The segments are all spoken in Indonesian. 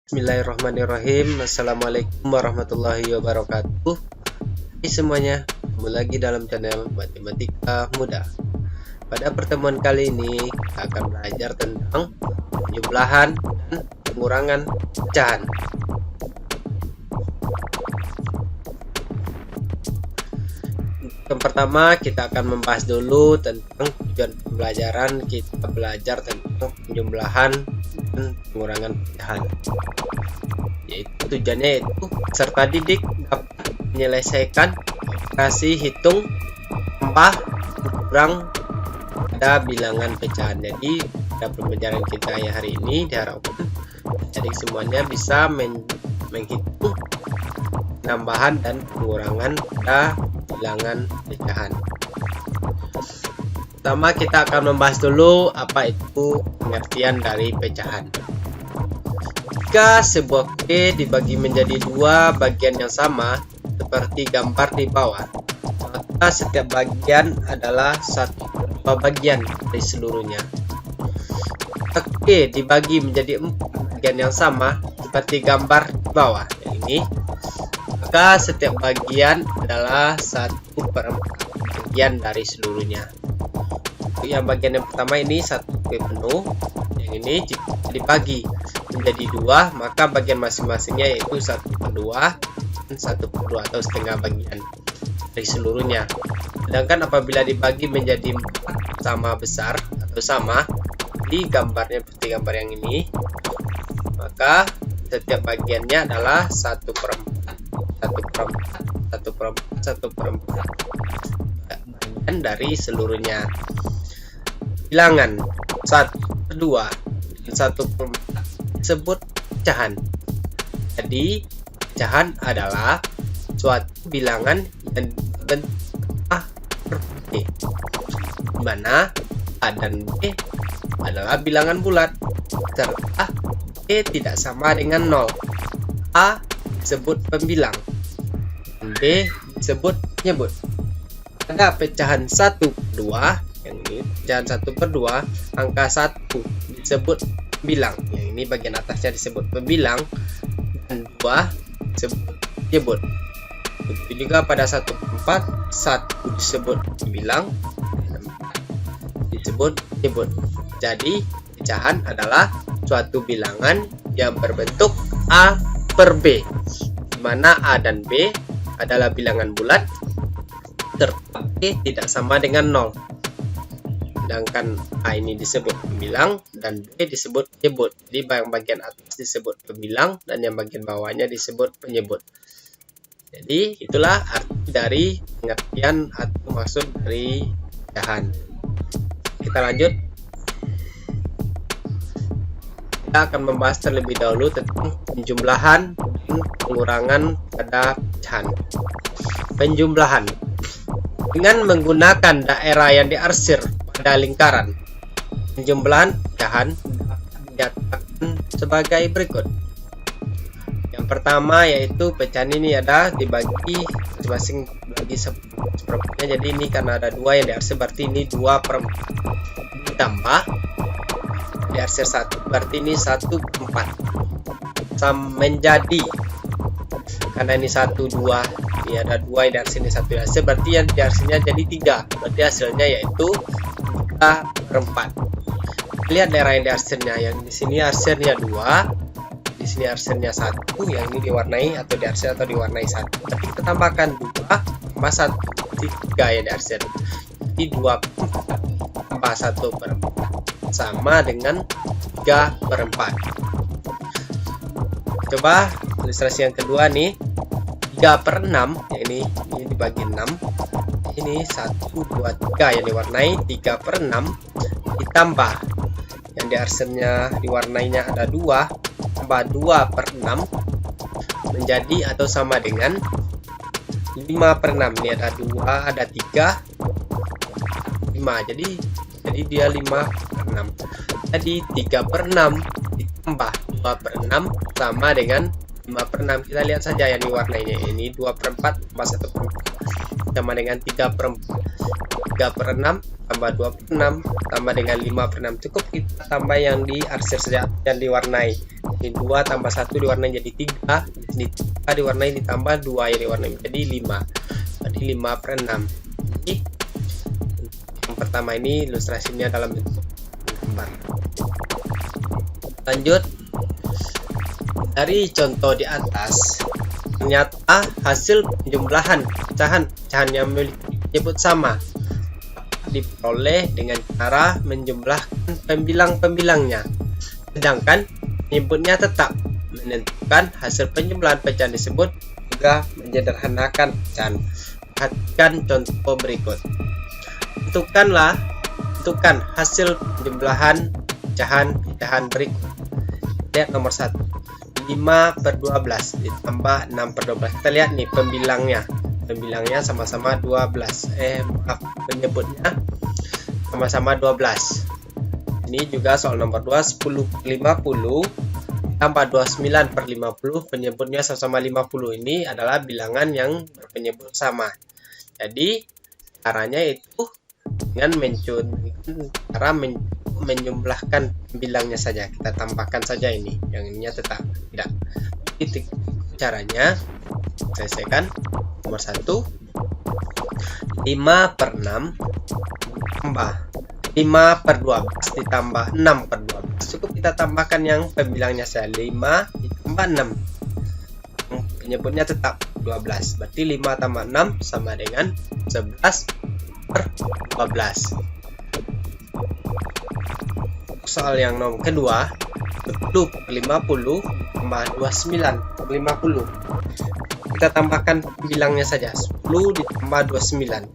Bismillahirrahmanirrahim. Assalamualaikum warahmatullahi wabarakatuh. Hai semuanya, kembali lagi dalam channel Matematika Mudah. Pada pertemuan kali ini kita akan belajar tentang penjumlahan dan pengurangan pecahan. Yang pertama kita akan membahas dulu tentang tujuan pembelajaran. Kita belajar tentang penjumlahan dan pengurangan pecahan. Tujuannya yaitu peserta didik dapat menyelesaikan operasi hitung tambah kurang pada bilangan pecahan. Jadi pada pembelajaran kita yang hari ini diharapkan jadi semuanya bisa menghitung penambahan dan pengurangan pada bilangan pecahan. Pertama kita akan membahas dulu apa itu pengertian dari pecahan. Jika sebuah kue dibagi menjadi dua bagian yang sama seperti gambar di bawah, maka setiap bagian adalah satu bagian dari seluruhnya. Jika kue dibagi menjadi empat bagian yang sama seperti gambar di bawah ini, maka setiap bagian adalah 1/4 bagian dari seluruhnya. Yang bagian yang pertama ini satu kue penuh, yang ini dibagi menjadi dua, maka bagian masing-masingnya yaitu 1/2 dan 1/2 atau setengah bagian dari seluruhnya. Sedangkan apabila dibagi menjadi 4 sama besar atau sama di gambarnya seperti gambar yang ini, maka setiap bagiannya adalah 1/4 bagian dari seluruhnya. Bilangan 1/2 dan 1/4 disebut pecahan. Jadi pecahan adalah suatu bilangan yang berbentuk A per B, di mana A dan B adalah bilangan bulat serta B tidak sama dengan 0. A disebut pembilang dan B disebut penyebut. Pada pecahan 1/2, yang ini pecahan 1/2, angka 1 disebut pembilang, yang ini bagian atasnya disebut pembilang, dan 2 disebut penyebut. Begitu juga pada 1/4, 1 disebut pembilang, dan 4 disebut penyebut. Jadi pecahan adalah suatu bilangan yang berbentuk A per B, di mana A dan B adalah bilangan bulat serta B tidak sama dengan 0. Sedangkan A ini disebut pembilang dan B disebut penyebut. Jadi yang bagian atas disebut pembilang dan yang bagian bawahnya disebut penyebut. Jadi itulah arti dari pengertian atau maksud dari pecahan. Kita lanjut. Kita akan membahas terlebih dahulu tentang penjumlahan dan pengurangan pada pecahan. Penjumlahan dengan menggunakan daerah yang diarsir pada lingkaran. Penjumlahan pecahan dapat dinyatakan sebagai berikut. Yang pertama yaitu pecahan ini ada dibagi masing-masing bagi seperempat. Jadi ini karena ada dua yang diarsir berarti ini 2/4 ditambah diarsir 1 berarti ini 1/4 menjadi, karena ini 1, 2, ini ada 2 yang diarsir, ini 1 diarsir, berarti yang diarsirnya jadi 3, berarti hasilnya yaitu 3/4. Lihat daerah yang diarsirnya, yang di sini arsirnya 2, di sini arsirnya 1, yang ini diwarnai atau diarsir atau diwarnai 1. Tapi kita tambahkan 2 tambah 1, 3 yang diarsir. Jadi 2/4 tambah 1/4 sama dengan 3/4. Coba ilustrasi yang kedua nih, 3/6, yang ini dibagi 6. Ini 1, 2, 3 yang diwarnai 3/6 ditambah yang diarsirnya diwarnainya ada 2 tambah 2/6 menjadi atau sama dengan 5/6. Ini ada 2, ada 3, 5. Jadi dia 5/6. Jadi 3/6 ditambah 2/6 sama dengan 5/6. Kita lihat saja yang diwarnainya, ini 2/4 tambah 1/4 sama dengan 3/4. 3/6 tambah 2/6 tambah dengan 5/6. Cukup kita tambah yang diarsir saja, yang diwarnai. Ini 2 tambah 1 diwarnai jadi 3. Di 3 diwarnai ditambah 2 ya diwarnai menjadi 5. Jadi 5/6. Jadi yang pertama ini ilustrasinya dalam bentuk gambar. Lanjut, dari contoh di atas, ternyata hasil penjumlahan pecahan yang menyebut sama diperoleh dengan cara menjumlahkan pembilang-pembilangnya, sedangkan penyebutnya tetap. Menentukan hasil penjumlahan pecahan disebut juga menyederhanakan pecahan. Perhatikan contoh berikut. Tentukan hasil penjumlahan pecahan berikut. Lihat nomor 1, 5/12 ditambah 6/12. Kita lihat nih pembilangnya sama-sama 12. Penyebutnya sama-sama 12. Ini juga soal nomor 2, 10/50 tambah 29/50, penyebutnya sama-sama 50. Ini adalah bilangan yang berpenyebut sama. Jadi caranya itu dengan cara menjumlahkan bilangnya saja. Kita tambahkan saja ini, yang ininya tetap tidak. Itu caranya. Selesaikan. Nomor 1, 5/6 tambah 5/12 ditambah 6/12. Cukup kita tambahkan yang pembilangnya saya, 5 ditambah 6. Penyebutnya tetap 12. Berarti 5 tambah 6 sama dengan 11/12. Soal yang nomor kedua, 10/50 tambah 29/50. Kita tambahkan bilangnya saja, 10 ditambah 29.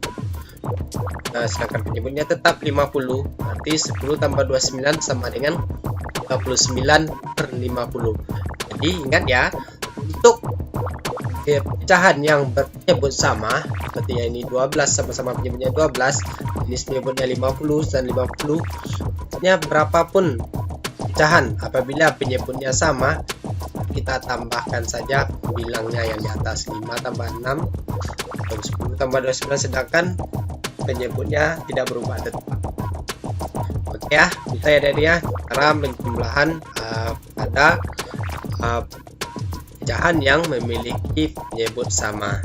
Nah, sedangkan penyebutnya tetap 50. Berarti 10 tambah 29 sama dengan 39/50. Jadi ingat ya, untuk pecahan yang berpenyebut sama, seperti yang ini 12 sama-sama penyebutnya 12, ini penyebutnya 50 dan 50. Maksudnya berapapun pecahan apabila penyebutnya sama, kita tambahkan saja bilangnya yang di atas, 5 tambah 6 atau 10 tambah 29, sedangkan penyebutnya tidak berubah tetap. Oke ya, bisa ya dari ya, cara penjumlahan pada pecahan yang memiliki penyebut sama.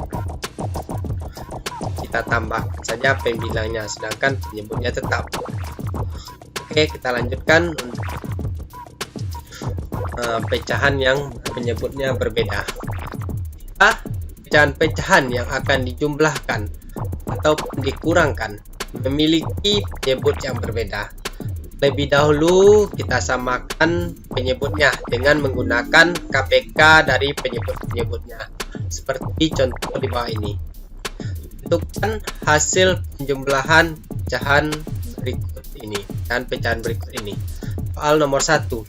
Kita tambahkan saja pembilangnya, sedangkan penyebutnya tetap. Oke, kita lanjutkan untuk pecahan yang penyebutnya berbeda. Pecahan-pecahan yang akan dijumlahkan atau dikurangkan memiliki penyebut yang berbeda. Lebih dahulu kita samakan penyebutnya dengan menggunakan KPK dari penyebut-penyebutnya, seperti contoh di bawah ini. Tentukan hasil penjumlahan pecahan berikut ini dan pecahan berikut ini. Soal nomor 1,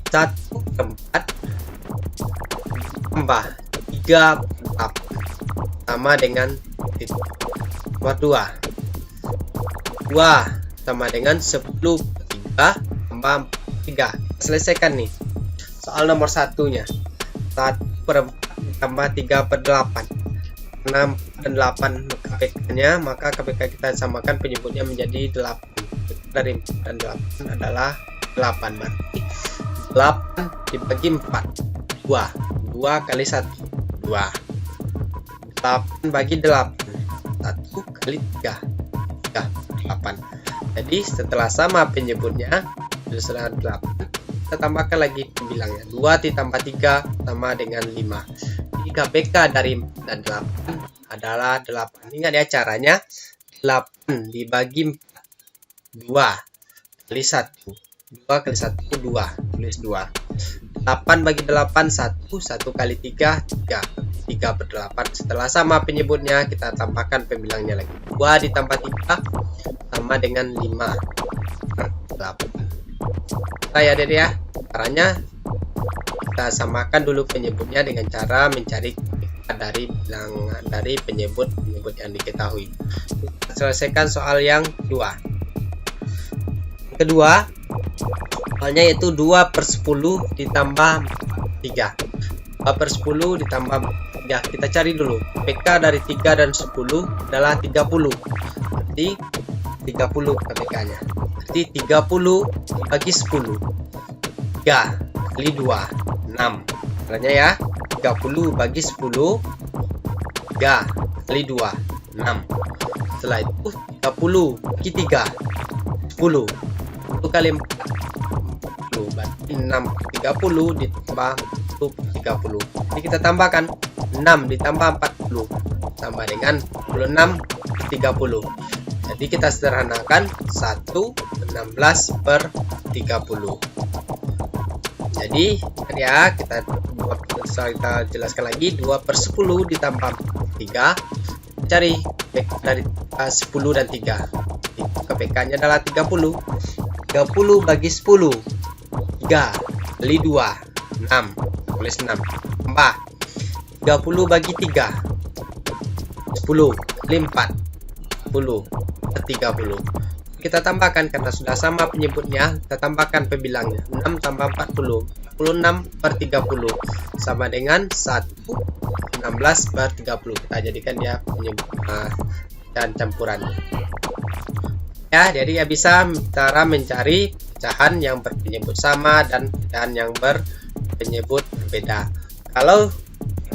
1/4 tambah 3/8 sama dengan nomor 2 sama dengan 10/3 tambah 3. Selesaikan nih soal nomor 1-nya. 1/4 tambah 3/8, 6 dan 8 KPK-nya, maka KPK kita samakan penyebutnya menjadi 8. Dari 4 dan 8 adalah 8. Berarti 8 dibagi 4, 2. 2 kali 1, 2. 8 bagi 8, 1 kali 3, 8. Jadi setelah sama penyebutnya, sudah 8, kita tambahkan lagi pembilangnya. 2 ditambah 3 sama dengan 5. Jadi KPK dari 4 dan 8 adalah 8. Ingat ya caranya, 8 dibagi 4, 2 kali 1. 2 kali 1, 2. Tulis 2. 8 bagi 8, 1. 1 kali 3, 3. 3/8. Setelah sama penyebutnya, kita tambahkan pembilangnya lagi. 2 ditambah 3 sama dengan 5/8. Ya Dede ya, caranya kita samakan dulu penyebutnya dengan cara mencari dari bilangan dari penyebut yang diketahui. Kita selesaikan soal yang kedua. Soalnya yaitu 2/10 ditambah 3. 2/10 ditambah 3. Kita cari dulu. PK dari 3 dan 10 adalah 30. Berarti 30 KPK-nya. Berarti 30 dibagi 10. 3 kali 2, 6. Caranya ya, 30 bagi 10, 3 kali 2, 6. Setelah itu 30 bagi 3, 10. 1 kali 4, 10. Berarti 6 30 ditambah 30. Jadi kita tambahkan 6 ditambah 40 sama dengan 26 30. Jadi kita sederhanakan 1/16/30. Jadi ya kita jelaskan lagi 2/10 ditambah 3. Cari PK dari 10 dan 3. KPK nya adalah 30. 30 bagi 10, 3 kali 2, 6. Tulis 6. Tambah 30 bagi 3, 10 kali 4, 10 per 30. Kita tambahkan karena sudah sama penyebutnya, kita tambahkan pembilangnya. 6 tambah 40, 46 per 30 sama dengan 1/16 per 30. Kita jadikan dia penyebut dan campuran. Ya, jadi ya bisa cara mencari pecahan yang berpenyebut sama dan pecahan yang berpenyebut berbeda. Kalau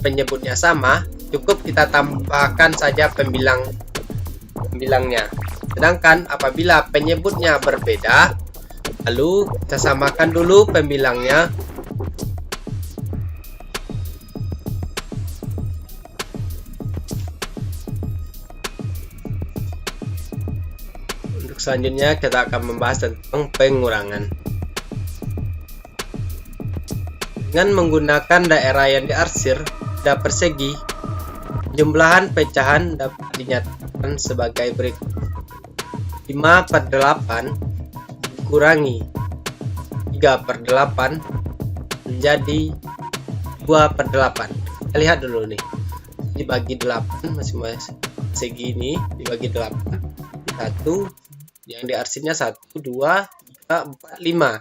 penyebutnya sama, cukup kita tambahkan saja pembilangnya. Sedangkan apabila penyebutnya berbeda, lalu kita samakan dulu pembilangnya. Untuk selanjutnya kita akan membahas tentang pengurangan. Dengan menggunakan daerah yang diarsir pada persegi, jumlahan pecahan dapat dinyatakan sebagai berikut. 5/8 dikurangi 3/8 menjadi 2/8. Kita lihat dulu nih, dibagi 8 masing-masing segi ini dibagi 8. 1 yang diarsirnya 1, 2, 3, 4, 5.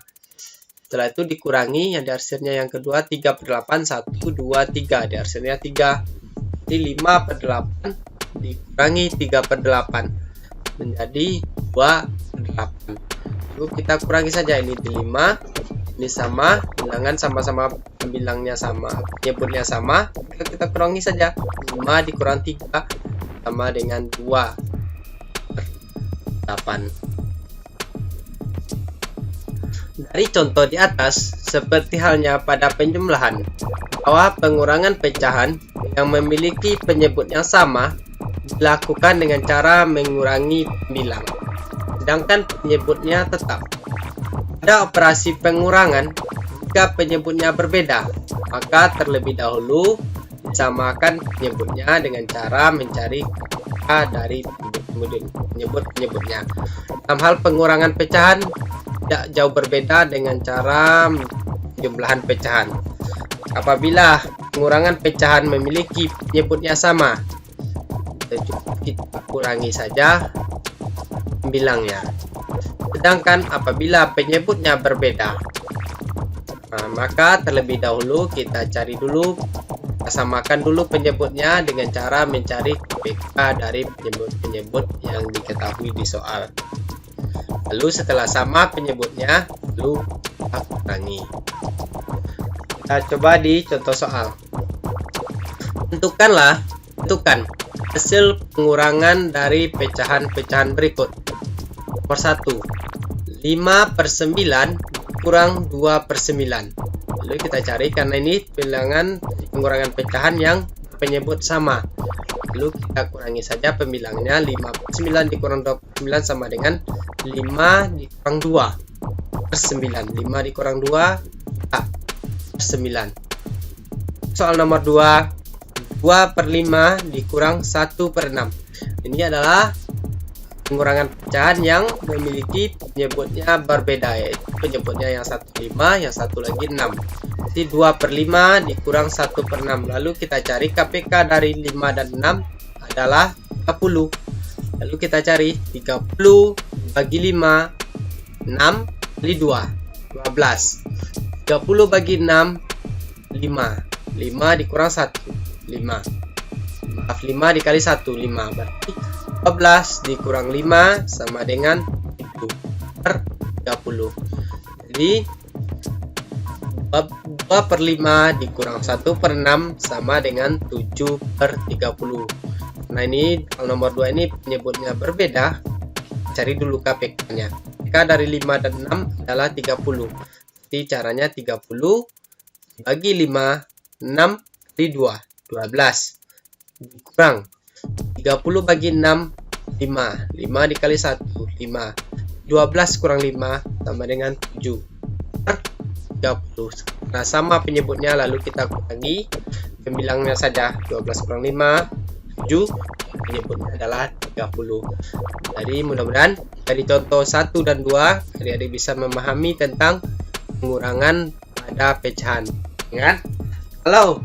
Setelah itu dikurangi yang diarsirnya yang kedua 3/8, 1, 2, 3 diarsirnya 3. Jadi 5/8 dikurangi 3/8 menjadi 2/8. Lalu kita kurangi saja ini di 5, ini sama, bilangan sama-sama, bilangnya sama, penyebutnya sama, kita kurangi saja. 5 dikurang 3 sama dengan 2/8. Dari contoh di atas, seperti halnya pada penjumlahan, bahwa pengurangan pecahan yang memiliki penyebut yang sama dilakukan dengan cara mengurangi bilang, sedangkan penyebutnya tetap. Pada operasi pengurangan, jika penyebutnya berbeda, maka terlebih dahulu disamakan penyebutnya dengan cara mencari dari penyebut-penyebutnya. Dalam hal pengurangan pecahan, tidak jauh berbeda dengan cara jumlahan pecahan. Apabila pengurangan pecahan memiliki penyebutnya sama, kita kurangi saja bilangnya. Sedangkan apabila penyebutnya berbeda, maka terlebih dahulu kita cari dulu, kita samakan dulu penyebutnya dengan cara mencari PK dari penyebut-penyebut yang diketahui di soal. Lalu setelah sama penyebutnya, lalu kita kurangi. Kita coba di contoh soal. Tentukan hasil pengurangan dari pecahan-pecahan berikut. Nomor 1, 5/9 kurang 2/9. Lalu kita cari karena ini bilangan pengurangan pecahan yang penyebut sama. Lalu kita kurangi saja pembilangnya. 5/9 dikurang 2/9 sama dengan 5 dikurang 2/9. 5 dikurang 2/9. Soal nomor 2, 2/5 dikurang 1/6. Ini adalah pengurangan pecahan yang memiliki penyebutnya berbeda, yaitu penyebutnya yang satu 5, yang satu lagi 6. Jadi 2/5 dikurang 1/6. Lalu kita cari KPK dari 5 dan 6 adalah 30. Lalu kita cari 30 bagi 5, 6 kali 2, 12. 30 bagi 6, 5. 5 dikurang 1, 5. Maaf, 5 dikali 1, 5. Berarti 12 dikurang 5 sama dengan 1/30. Jadi 2 2/5 dikurang 1/6 sama dengan 7/30. Nah ini nomor 2 ini penyebutnya berbeda. Cari dulu KPK-nya. KPK dari 5 dan 6 adalah 30. Jadi caranya 30 bagi 5, 6 kali 2, 12. Dikurang 30 bagi 6, 5. 5 dikali 1, 5. 12 kurang 5 sama dengan 7 per 30. Nah sama penyebutnya, lalu kita kurangi pembilangnya saja. 12 kurang 5, 7. Penyebutnya adalah 30. Jadi mudah-mudahan dari contoh 1 dan 2 adik-adik bisa memahami tentang pengurangan pada pecahan. Kan? Kalau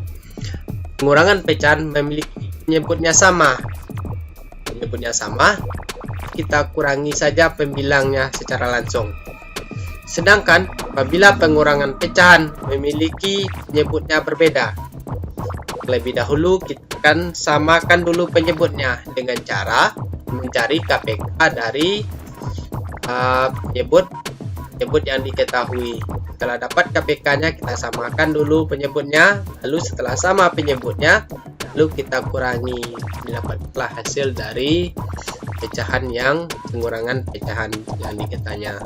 pengurangan pecahan memiliki penyebutnya sama, kita kurangi saja pembilangnya secara langsung. Sedangkan apabila pengurangan pecahan memiliki penyebutnya berbeda, lebih dahulu kita akan samakan dulu penyebutnya dengan cara mencari KPK dari penyebut yang diketahui. Setelah dapat KPK-nya, kita samakan dulu penyebutnya, lalu setelah sama penyebutnya, lalu kita kurangi, didapatlah hasil dari pecahan yang pengurangan pecahan yang diketanya.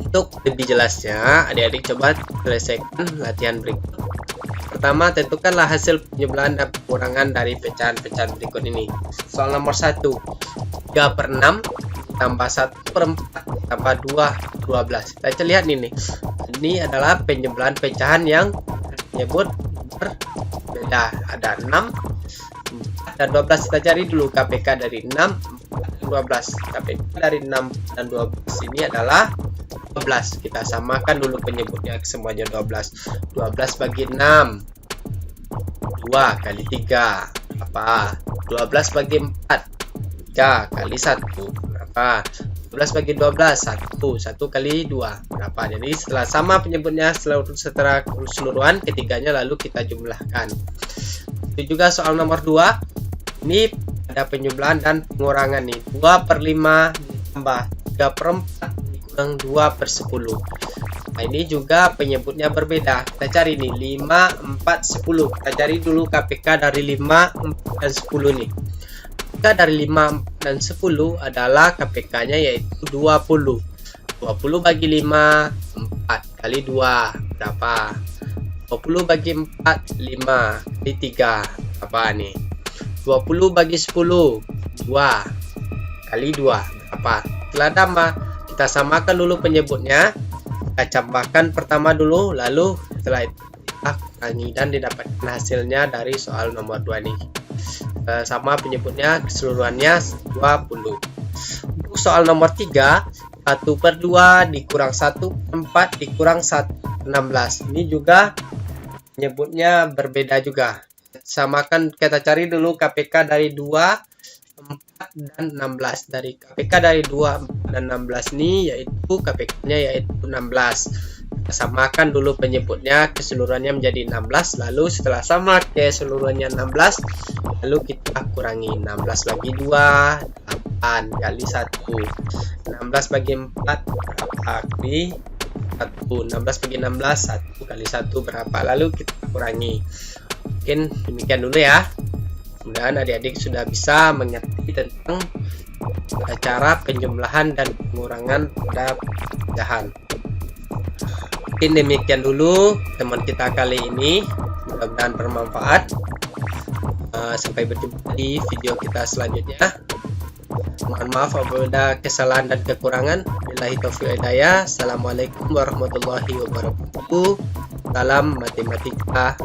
Untuk lebih jelasnya, adik-adik coba selesaikan latihan berikut. Pertama, tentukanlah hasil penjumlahan dan pengurangan dari pecahan-pecahan berikut ini. Soal nomor 1, 3/6 tambah 1/4 tambah 2, 12. Kita lihat ini. Ini adalah penjumlahan pecahan yang menyebut berbeda. Ada 6, 4, dan 12. Kita cari dulu KPK dari 6, 4, dan 12. KPK dari 6 dan 12 ini adalah 12. Kita samakan dulu penyebutnya semuanya 12. 12 bagi 6, 2 kali 3 apa? 12 bagi 4, 3 kali 1 berapa? 12 bagi 12, 1 kali 2 berapa? Jadi setelah sama penyebutnya secara keseluruhan, ketiganya lalu kita jumlahkan. Itu juga soal nomor 2. Ini ada penjumlahan dan pengurangan nih. 2/5 ditambah 3/4 dikurang 2/10. Nah ini juga penyebutnya berbeda. Kita cari nih 5, 4, 10. Kita cari dulu KPK dari 5, 4, dan 10 nih. KPK dari 5, 4, dan 10 adalah KPK-nya yaitu 20. 20 bagi 5, 4 kali 2 berapa? 20 bagi 4, 5 kali 3 apa nih? 20 bagi 10, 2 kali 2 berapa? Setelah tambah, kita samakan dulu penyebutnya. Kita tambahkan pertama dulu, lalu setelah itu kita kurangi dan didapatkan hasilnya dari soal nomor 2 nih. Sama penyebutnya keseluruhannya 20. Untuk soal nomor 3, 1/2 dikurang 1/4 dikurang 1/16. Ini juga penyebutnya berbeda juga. Samakan, kita cari dulu KPK dari 2, 4, dan 16. Dari KPK dari 2, 4, dan 16 ini yaitu KPK-nya yaitu 16. Kita samakan dulu penyebutnya keseluruhannya menjadi 16, lalu setelah sama keseluruhannya 16, lalu kita kurangi 16 bagi 2, 8 kali 1. 16 bagi 4 berapa kali 1? 16 bagi 16, 1 kali 1 berapa? Lalu kita kurangi. Mungkin demikian dulu ya. Mudah-mudahan adik-adik sudah bisa mengerti tentang cara penjumlahan dan pengurangan pada pecahan. Mungkin demikian dulu teman kita kali ini. Mudah-mudahan bermanfaat. Sampai berjumpa di video kita selanjutnya. Mohon maaf apabila ada kesalahan dan kekurangan. Billahi taufiq wal hidayah. Assalamualaikum warahmatullahi wabarakatuh. Salam matematika.